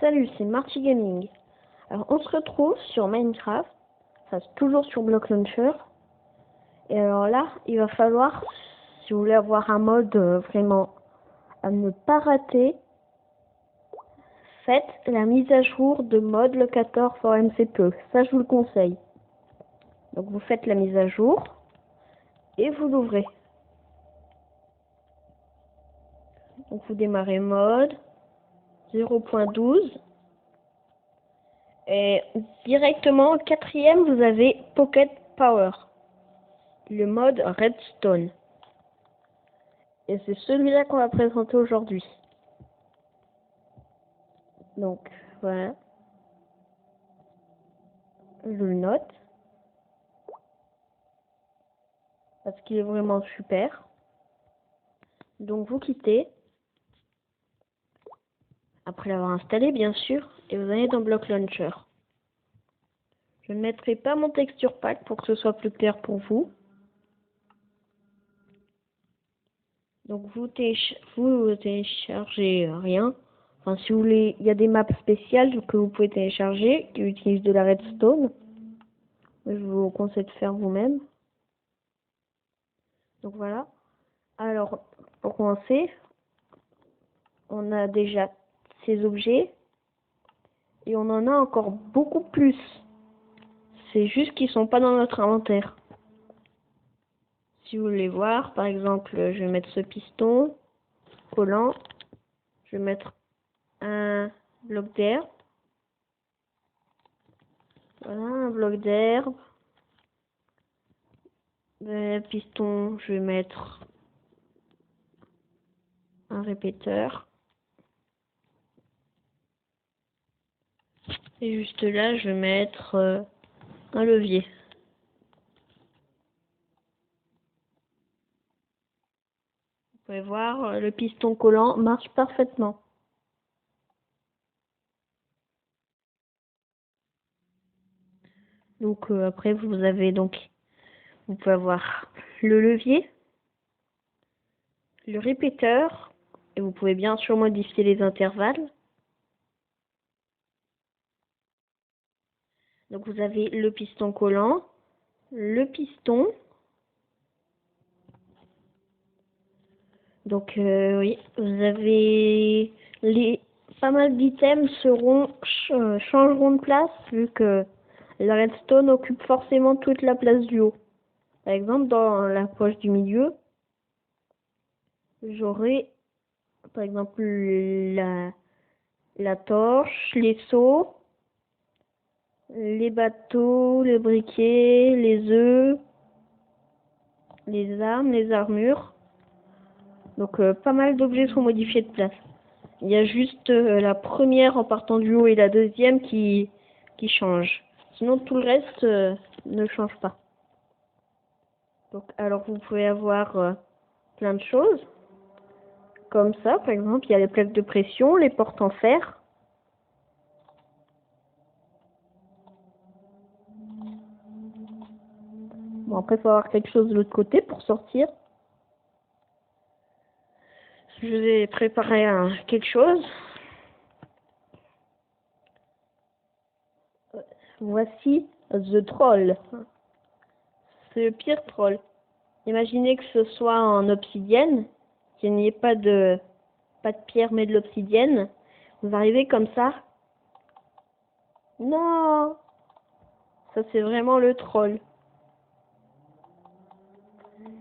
Salut, c'est Marty Gaming. Alors, on se retrouve sur Minecraft, enfin, toujours sur Block Launcher. Et alors là, il va falloir, si vous voulez avoir un mode vraiment à ne pas faites la mise à jour de mode locator for MCPE. Ça, je vous le conseille. Donc, vous faites la mise à jour et vous l'ouvrez. Donc, vous démarrez mode 0.12. Et directement au quatrième, vous avez Pocket Power, le mode Redstone. Et c'est celui-là qu'on va présenter aujourd'hui. Donc, voilà. Je le note. Parce qu'il est vraiment super. Donc, vous quittez. Après l'avoir installé, bien sûr. Et vous allez dans Block Launcher. Je ne mettrai pas mon texture pack pour que ce soit plus clair pour vous. Donc, vous téléchargez rien. Enfin, si vous voulez, il y a des maps spéciales que vous pouvez télécharger qui utilisent de la redstone. Je vous conseille de faire vous-même. Donc voilà. Alors, pour commencer, on a déjà ces objets et on en a encore beaucoup plus. C'est juste qu'ils sont pas dans notre inventaire. Si vous voulez voir, par exemple, je vais mettre ce piston collant. Je vais mettre un bloc d'herbe. Voilà, un bloc d'herbe. Le piston, je vais mettre un répéteur. Et juste là, je vais mettre un levier. Vous pouvez voir, le piston collant marche parfaitement. Donc après, vous pouvez avoir le levier, le répéteur, et vous pouvez bien sûr modifier les intervalles. Donc vous avez le piston collant, le piston. Donc oui, vous avez pas mal d'items changeront de place vu que la redstone occupe forcément toute la place du haut. Par exemple, dans la poche du milieu, j'aurai par exemple la torche, les seaux, les bateaux, les briquets, les œufs, les armes, les armures. Donc pas mal d'objets sont modifiés de place. Il y a juste la première en partant du haut et la deuxième qui change. Sinon tout le reste ne change pas. Donc alors vous pouvez avoir plein de choses. Comme ça, par exemple, il y a les plaques de pression, les portes en fer. Bon, après, il faut avoir quelque chose de l'autre côté pour sortir. Je vais préparer quelque chose. Voici The Troll. C'est le pire troll. Imaginez que ce soit en obsidienne, qu'il n'y ait pas de pierre mais de l'obsidienne. Vous arrivez comme ça. Non! Ça, c'est vraiment le troll.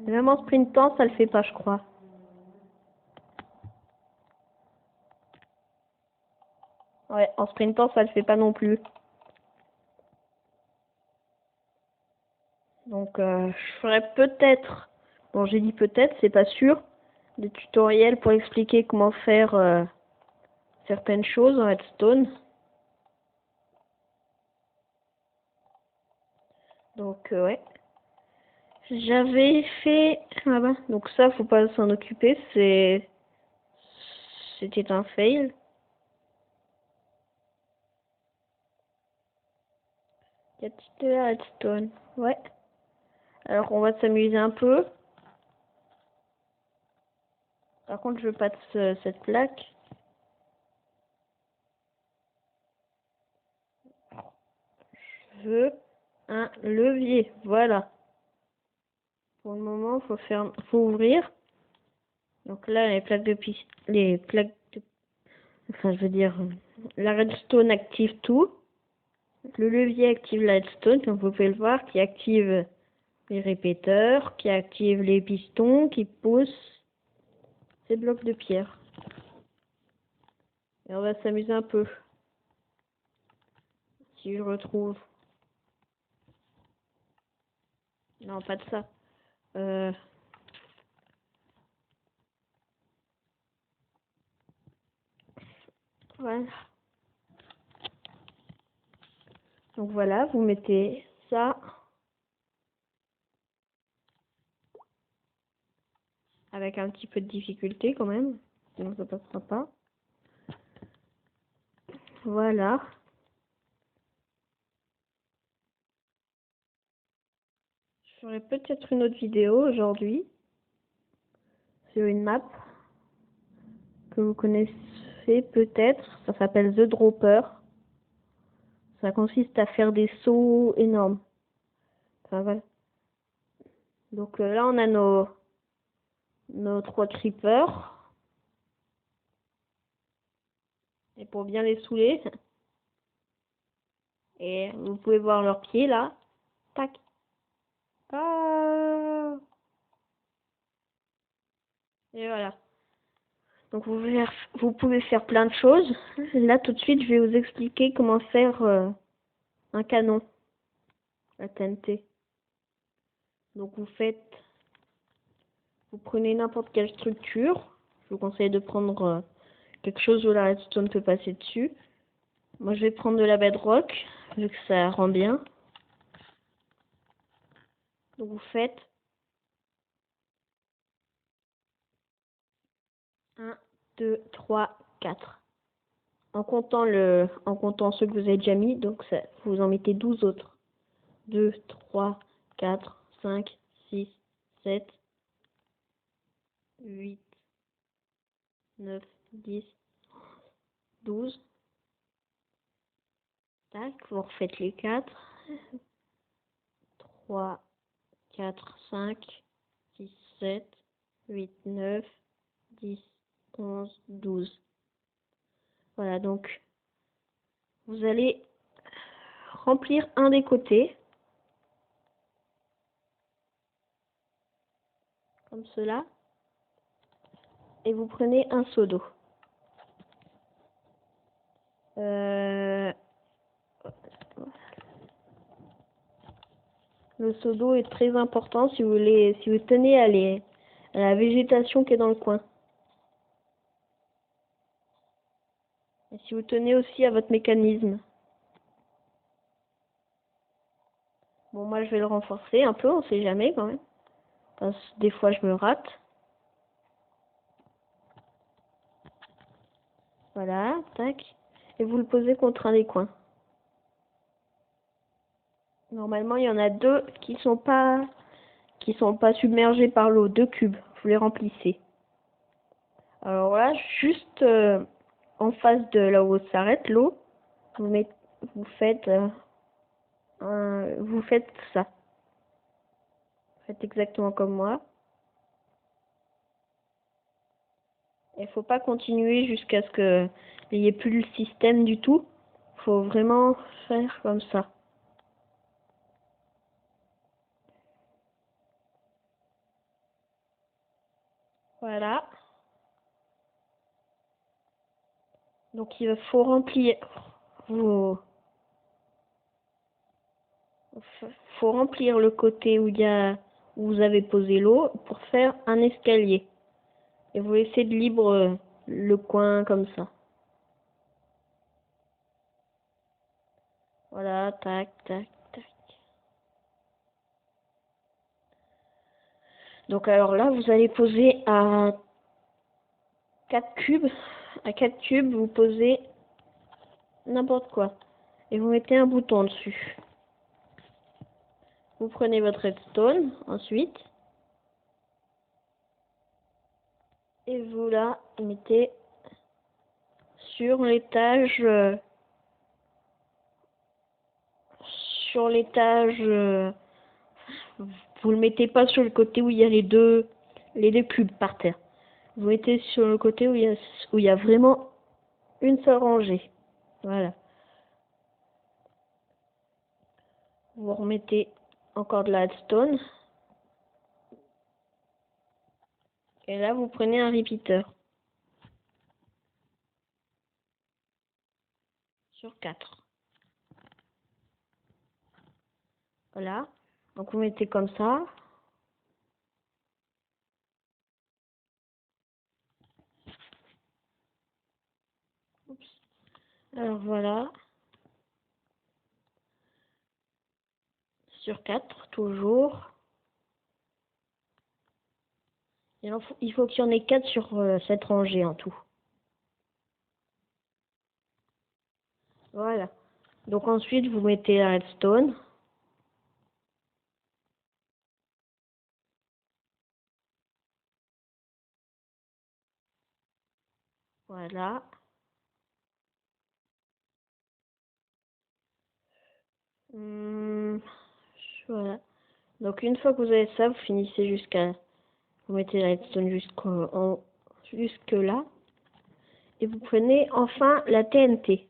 Même en sprintant, ça le fait pas, je crois. Ouais, en sprintant, ça le fait pas non plus. Donc, je ferai peut-être, bon, j'ai dit peut-être, c'est pas sûr, des tutoriels pour expliquer comment faire certaines choses en redstone. Donc, ouais. J'avais fait là-bas. Donc ça, faut pas s'en occuper, c'était un fail. Y a-t-il de la redstone? Ouais. Alors, on va s'amuser un peu. Par contre, je veux pas de cette plaque. veux un levier. Voilà. Pour le moment, faut ouvrir. Donc là, enfin, je veux dire, la redstone active tout. Le levier active la redstone, comme vous pouvez le voir, qui active les répéteurs, qui active les pistons, qui poussent ces blocs de pierre. Et on va s'amuser un peu. Si je retrouve. Non, pas de ça. Voilà. Donc voilà, vous mettez ça avec un petit peu de difficulté quand même, sinon ça passera pas. Voilà. Je ferai peut-être une autre vidéo aujourd'hui sur une map que vous connaissez peut-être. Ça s'appelle The Dropper. Ça consiste à faire des sauts énormes. Enfin, voilà. Donc là, on a nos 3 creepers. Et pour bien les saouler. Et vous pouvez voir leurs pieds là. Tac. Ah. Et voilà. Donc vous pouvez faire plein de choses. Là tout de suite je vais vous expliquer comment faire un canon à TNT. Donc vous prenez n'importe quelle structure. Je vous conseille de prendre quelque chose où la redstone peut passer dessus. Moi je vais prendre de la bedrock vu que ça rend bien. Donc vous faites 1, 2, 3, 4. En comptant ceux que vous avez déjà mis, donc ça, vous en mettez 12 autres. 2, 3, 4, 5, 6, 7, 8, 9, 10, 12. Tac, vous refaites les 4. 3, 4, 5, 6, 7, 8, 9, 10, 11, 12. Voilà, donc vous allez remplir un des côtés. Comme cela. Et vous prenez un seau d'eau. Le seau d'eau est très important si vous tenez à la végétation qui est dans le coin. Et si vous tenez aussi à votre mécanisme. Bon, moi je vais le renforcer un peu, on sait jamais quand même. Parce que des fois je me rate. Voilà, tac. Et vous le posez contre un des coins. Normalement, il y en a 2 qui sont pas submergés par l'eau, 2 cubes. Vous les remplissez. Alors là, juste en face de là où s'arrête l'eau, vous faites ça. Faites exactement comme moi. Il faut pas continuer jusqu'à ce que il n'y ait plus le système du tout. Faut vraiment faire comme ça. Voilà. Donc il faut remplir vos faut remplir le côté où où vous avez posé l'eau pour faire un escalier. Et vous laissez de libre le coin comme ça. Voilà, tac, tac, tac. Donc alors là, vous allez poser à 4 cubes. À 4 cubes, vous posez n'importe quoi. Et vous mettez un bouton dessus. Vous prenez votre redstone ensuite. Et vous la mettez sur l'étage sur l'étage, vous le mettez pas sur le côté où il y a les deux cubes par terre. Vous mettez sur le côté où il y a vraiment une seule rangée. Voilà. Vous remettez encore de la redstone. Et là, vous prenez un repeater. Sur 4. Voilà. Donc vous mettez comme ça. Oups. Alors voilà. Sur 4, toujours. Il faut qu'il y en ait 4 sur cette rangée en tout. Voilà. Donc ensuite, vous mettez la redstone. Voilà. Voilà. Donc une fois que vous avez ça, vous finissez vous mettez la redstone jusque là. Et vous prenez enfin la TNT.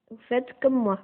Vous faites comme moi.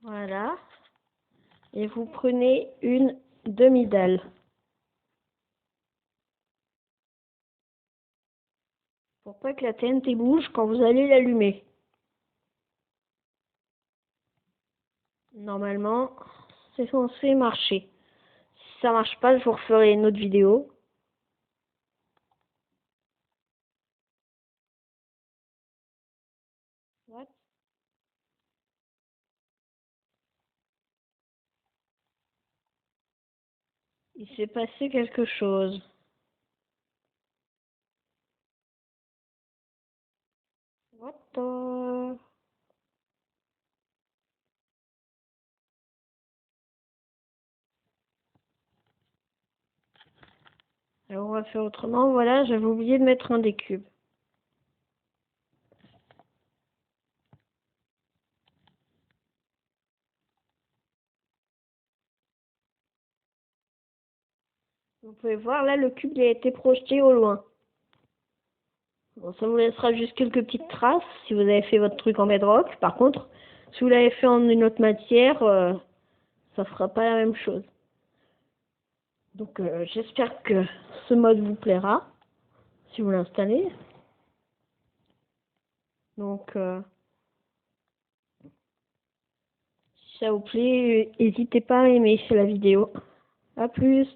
Voilà. Et vous prenez une demi-dalle. Pour pas que la TNT bouge quand vous allez l'allumer. Normalement, c'est censé marcher. Si ça marche pas, je vous referai une autre vidéo. What? Il s'est passé quelque chose. What the... Alors on va faire autrement. Voilà, j'avais oublié de mettre un des cubes. Vous pouvez voir là, le cube il a été projeté au loin. Bon, ça vous laissera juste quelques petites traces si vous avez fait votre truc en bedrock. Par contre, si vous l'avez fait en une autre matière, ça fera pas la même chose. Donc j'espère que ce mode vous plaira si vous l'installez. Donc si ça vous plaît, n'hésitez pas à aimer la vidéo. À plus.